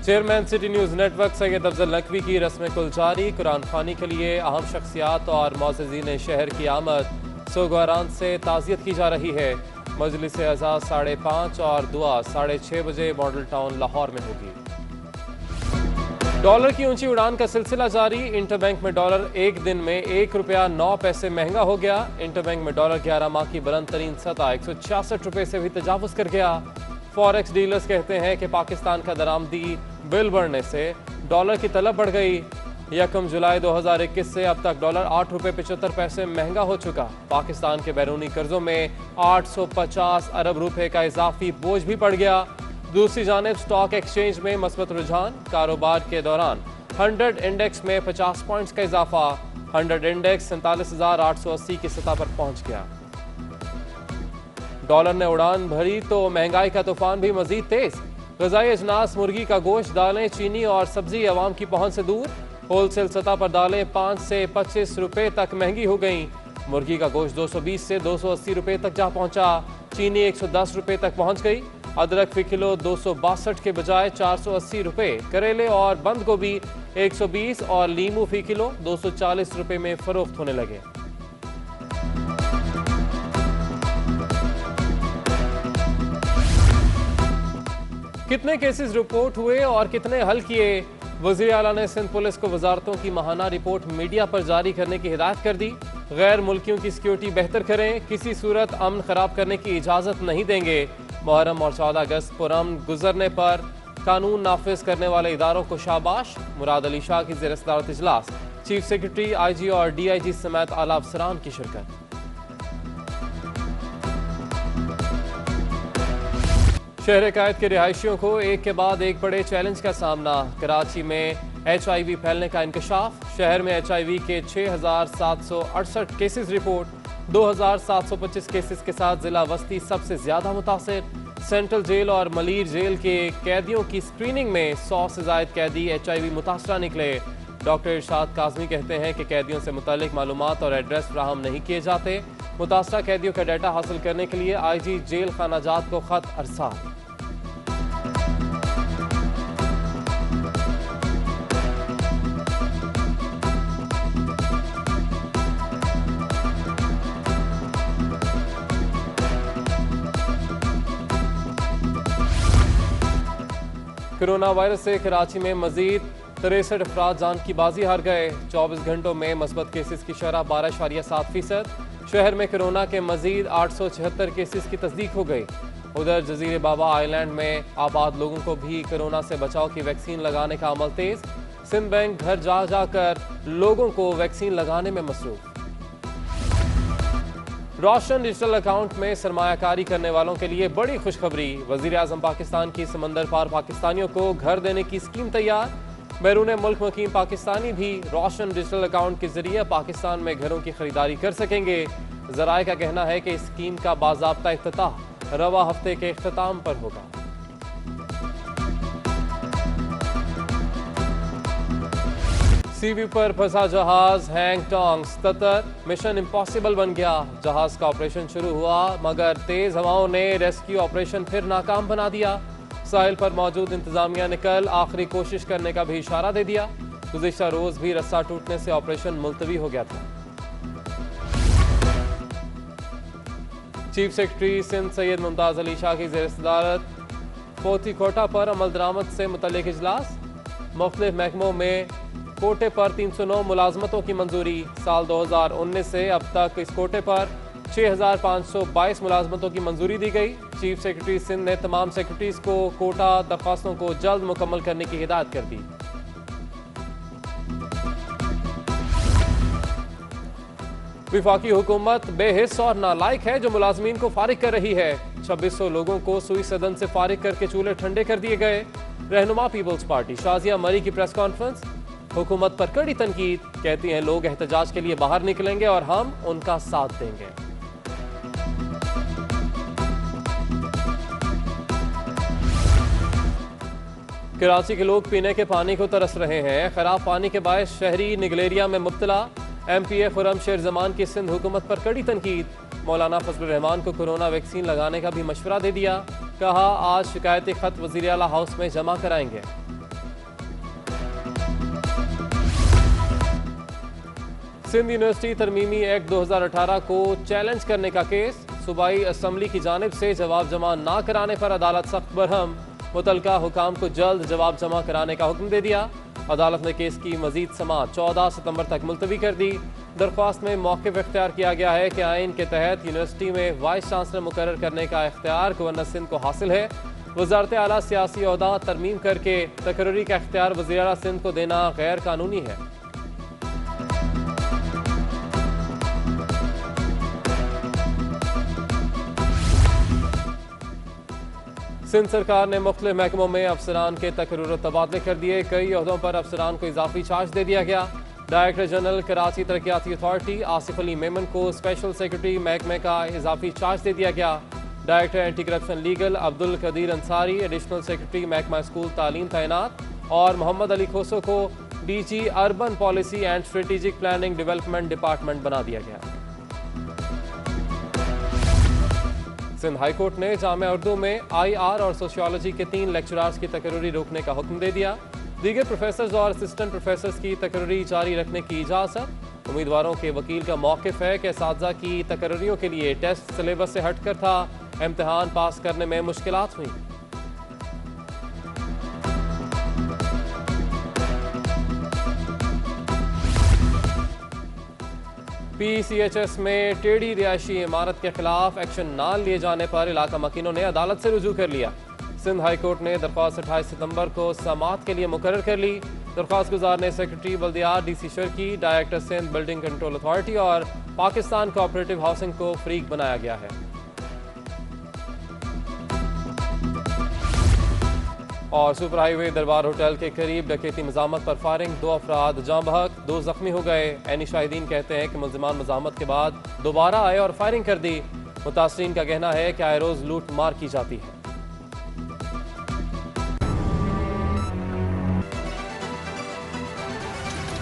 Chairman city news network Syed Afzal Naqvi की रस्म कुल जारी। कुरान खानी के लिए अहम शख्सियात और मोअज़्ज़िज़ीन शहर की आमद। सोगवारान से ताज़ियत की जा रही है। मजलिस अज़ा 5:30 और दुआ 6:30 बजे मॉडल टाउन लाहौर में होगी। डॉलर की ऊंची उड़ान का सिलसिला जारी। इंटरबैंक में डॉलर एक दिन में ₹1.09 महंगा हो गया। इंटरबैंक में डॉलर 11 माह की बुलंद तरीन सतह ₹166 से भी तजावुज़ कर गया। फॉरेक्स डीलर्स कहते हैं कि पाकिस्तान का दरामदी बिल बढ़ने से डॉलर की तलब बढ़ गई। 1 जुलाई 2021 से अब तक डॉलर ₹8.75 महंगा हो चुका। पाकिस्तान के बैरूनी कर्जों में 850 अरब रुपए का इजाफी बोझ भी पड़ गया। दूसरी जानिब स्टॉक एक्सचेंज में मस्बत रुझान। कारोबार के दौरान 100 इंडेक्स में 50 पॉइंट्स का इजाफा। 100 इंडेक्स 47,880 की सतह पर पहुंच गया। डॉलर ने उड़ान भरी तो महंगाई का तूफान भी मजीद तेज। ग़िज़ाई अजनास, मुर्गी का गोश्त, दालें, चीनी और सब्जी अवाम की पहुंच से दूर। होलसेल सतह पर दालें 5 से 25 रुपए तक महंगी हो गईं। मुर्गी का गोश्त 220 से 280 रुपए तक जा पहुंचा। चीनी 110 रुपए तक पहुंच गई। अदरक फी किलो 262 के बजाय 480 रुपए। करेले और बंद गोभी 120 और लीमू फी किलो 240 रुपए में फरोख्त होने लगे। कितने केसेस रिपोर्ट हुए और कितने हल किए? वज़ीर आला ने सिंध पुलिस को वजारतों की माहाना रिपोर्ट मीडिया पर जारी करने की हिदायत कर दी। गैर मुल्कियों की सिक्योरिटी बेहतर करें, किसी सूरत अमन खराब करने की इजाज़त नहीं देंगे। मुहर्रम और 14 अगस्त पुरअमन गुजरने पर कानून नाफिज करने वाले इदारों को शाबाश। मुराद अली शाह की ज़ेर सदारत इजलास। चीफ सेक्रेटरी, IG और DIG समेत आला अफसरान की शिरकत। शहर कायद के रिहायशियों को एक के बाद एक बड़े चैलेंज का सामना। कराची में HIV फैलने का इंकशाफ। शहर में HIV के 6,768 केसेस रिपोर्ट। 2,725 केसेस के साथ जिला वस्ती सबसे ज्यादा मुतासिर। सेंट्रल जेल और मलीर जेल के कैदियों की स्क्रीनिंग में 100 से ज्यादा कैदी HIV मुतासरा निकले। डॉक्टर इरशाद काज़मी कहते हैं कि कैदियों से मुतालिक मालूमात और एड्रेस फ्राहम नहीं किए जाते। मुतासरा कैदियों का डाटा हासिल करने के लिए IG जेल खानाजात को खत अरसाल। कोरोना वायरस से कराची में मजीद 63 अफराद जान की बाजी हार गए। 24 घंटों में मस्बत केसेस की शरह 12.7%। शहर में कोरोना के मजीद 876 केसेस की तस्दीक हो गई। उधर जजीरे बाबा आइलैंड में आबाद लोगों को भी कोरोना से बचाव की वैक्सीन लगाने का अमल तेज। सिंध बैंक घर जा जाकर लोगों को वैक्सीन लगाने में मसरूफ। रोशन डिजिटल अकाउंट में सरमायाकारी करने वालों के लिए बड़ी खुशखबरी। वजीर आजम पाकिस्तान की समंदर पार पाकिस्तानियों को घर देने की स्कीम तैयार। बैरून मुल्क मुकीम पाकिस्तानी भी रोशन डिजिटल अकाउंट के जरिए पाकिस्तान में घरों की खरीदारी कर सकेंगे। जराए का कहना है कि इस स्कीम का बाज़ाब्ता इफ्तिताह रवा हफ्ते के इख्तिताम पर होगा। सीवी पर फंसा जहाज हैंग टोंग्स ततर। मिशन इम्पॉसिबल बन गया। जहाज का ऑपरेशन शुरू हुआ मगर तेज हवाओं ने रेस्क्यू ऑपरेशन फिर नाकाम बना दिया। साहिल पर मौजूद इंतजामिया ने कल आखिरी कोशिश करने का भी इशारा दे दिया। गुज़िश्ता रोज भी रस्सा टूटने से ऑपरेशन मुलतवी हो गया था। चीफ सेक्रेटरी सिंध सैयद मुमताज अली शाह की ज़ेर सदारत पोथी कोटा पर अमल दरामद से मुतल्लिक इजलास। मुख्तलिफ महकमों में कोटे पर 309 मुलाजमतों की मंजूरी। साल 2019 से अब तक इस कोटे पर 6,522 मुलाजमतों की मंजूरी दी गई। चीफ सेक्रेटरी सिंध ने तमाम सेक्रेटरीज को कोटा दरख्वास्तों को जल्द मुकम्मल करने की हिदायत कर दी। विफाकी हुकूमत बेहिस और नालायक है जो मुलाजमीन को फारिग कर रही है। 2600 लोगों को सुई सदन से फारिग करके चूल्हे ठंडे कर दिए गए। रहनुमा पीपल्स पार्टी शाजिया मरी की प्रेस कॉन्फ्रेंस। हुकूमत पर कड़ी तनकीद। कहती हैं लोग एहतजाज के लिए बाहर निकलेंगे और हम उनका साथ देंगे। कराची के लोग पीने के पानी को तरस रहे हैं। खराब पानी के बायस शहरी निगलेरिया में मुब्तला। MPA खुर्रम शेर जमान की सिंध हुकूमत पर कड़ी तनकीद। मौलाना फजलुर रहमान को कोरोना वैक्सीन लगाने का भी मशवरा दे दिया। कहा आज शिकायती खत वज़ीर आला हाउस में जमा कराएंगे। सिंध यूनिवर्सिटी तरमीमी एक्ट 2018 को चैलेंज करने का केस, सूबाई असम्बली की जानिब से जवाब जमा ना कराने पर अदालत सख्त बरहम, मुतलका हुकाम को जल्द जवाब जमा कराने का हुक्म दे दिया। अदालत ने केस की मजीद समाअत 14 सितंबर तक मुलतवी कर दी। दरख्वास्त में मौक़िफ़ इख्तियार किया गया है कि आइन के तहत यूनिवर्सिटी में वाइस चांसलर मुकर्रर करने का इख्तियार गवर्नर सिंध को हासिल है। वज़ारत आला सियासी ओहदा तरमीम करके तकर्री का इख्तियार वज़ीर आला सिंध को देना गैर कानूनी है। सिंध सरकार ने मुख्तलिफ महकमों में अफसरान के तकर्रुर तबादले कर दिए। कई ओहदों पर अफसरान को इजाफी चार्ज दे दिया गया। डायरेक्टर जनरल कराची तरक्याती अथॉरिटी आसिफ अली मेमन को स्पेशल सेक्रेटरी महकमे का इजाफी चार्ज दे दिया गया। Director anti corruption legal Abdul Qadir Ansari additional secretary महकमा स्कूल तालीम तैनात और मोहम्मद अली खोसो को DG urban policy and strategic planning development department बना दिया गया। सिंध हाई कोर्ट ने जामिया उर्दू में IR और सोशियोलॉजी के 3 लेक्चरार्स की तकर्री रोकने का हुक्म दे दिया। दीगर प्रोफेसर्स और असिस्टेंट प्रोफेसर्स की तकर्री जारी रखने की इजाज़त। उम्मीदवारों के वकील का मौक़िफ़ है कि असातिज़ा की तकर्रियों के लिए टेस्ट सिलेबस से हटकर था, इम्तिहान पास करने में मुश्किलात हुई। PCHS में टेढ़ी रिहायशी इमारत के खिलाफ एक्शन ना लिए जाने पर इलाका मकीनों ने अदालत से रुजू कर लिया। सिंध हाई कोर्ट ने दरख्वास्त 28 सितंबर को समाअत के लिए मुकर्रर कर ली। दरख्वास्त गुजार ने सेक्रेटरी बल्दियात DC शर्की, director Sindh building control authority और पाकिस्तान कोऑपरेटिव हाउसिंग को फरीक बनाया गया है। और सुपर हाईवे दरबार होटल के करीब डकैती मज़ामत पर फायरिंग, 2 अफराद जाँ बहक, 2 जख्मी हो गए। ऐनी शाहिदीन कहते हैं कि मुल्ज़िमान मज़ामत के बाद दोबारा आए और फायरिंग कर दी। मुतासरीन का कहना है कि आए रोज़ लूट मार की जाती है।